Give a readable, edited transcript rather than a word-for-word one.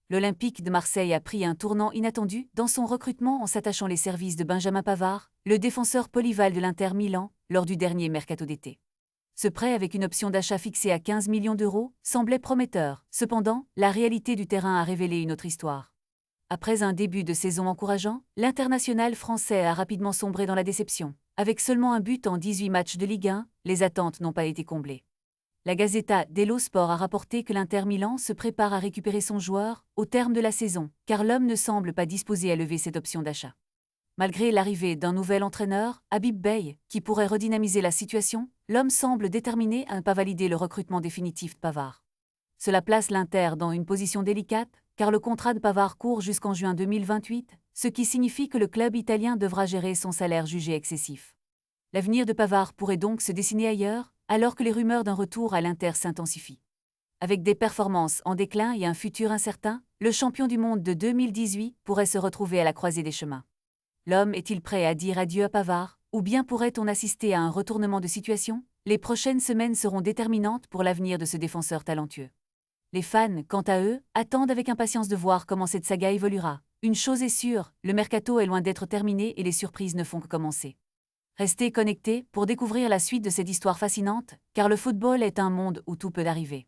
L'Olympique de Marseille a pris un tournant inattendu dans son recrutement en s'attachant les services de Benjamin Pavard, le défenseur polyvalent de l'Inter Milan, lors du dernier mercato d'été. Ce prêt avec une option d'achat fixée à 15 millions d'euros semblait prometteur. Cependant, la réalité du terrain a révélé une autre histoire. Après un début de saison encourageant, l'international français a rapidement sombré dans la déception. Avec seulement un but en 18 matchs de Ligue 1, les attentes n'ont pas été comblées. La Gazzetta dello Sport a rapporté que l'Inter Milan se prépare à récupérer son joueur au terme de la saison, car l'homme ne semble pas disposé à lever cette option d'achat. Malgré l'arrivée d'un nouvel entraîneur, Habib Beye, qui pourrait redynamiser la situation, l'homme semble déterminé à ne pas valider le recrutement définitif de Pavard. Cela place l'Inter dans une position délicate, car le contrat de Pavard court jusqu'en juin 2028, ce qui signifie que le club italien devra gérer son salaire jugé excessif. L'avenir de Pavard pourrait donc se dessiner ailleurs, alors que les rumeurs d'un retour à l'Inter s'intensifient. Avec des performances en déclin et un futur incertain, le champion du monde de 2018 pourrait se retrouver à la croisée des chemins. L'homme est-il prêt à dire adieu à Pavard, ou bien pourrait-on assister à un retournement de situation? Les prochaines semaines seront déterminantes pour l'avenir de ce défenseur talentueux. Les fans, quant à eux, attendent avec impatience de voir comment cette saga évoluera. Une chose est sûre, le mercato est loin d'être terminé et les surprises ne font que commencer. Restez connectés pour découvrir la suite de cette histoire fascinante, car le football est un monde où tout peut arriver.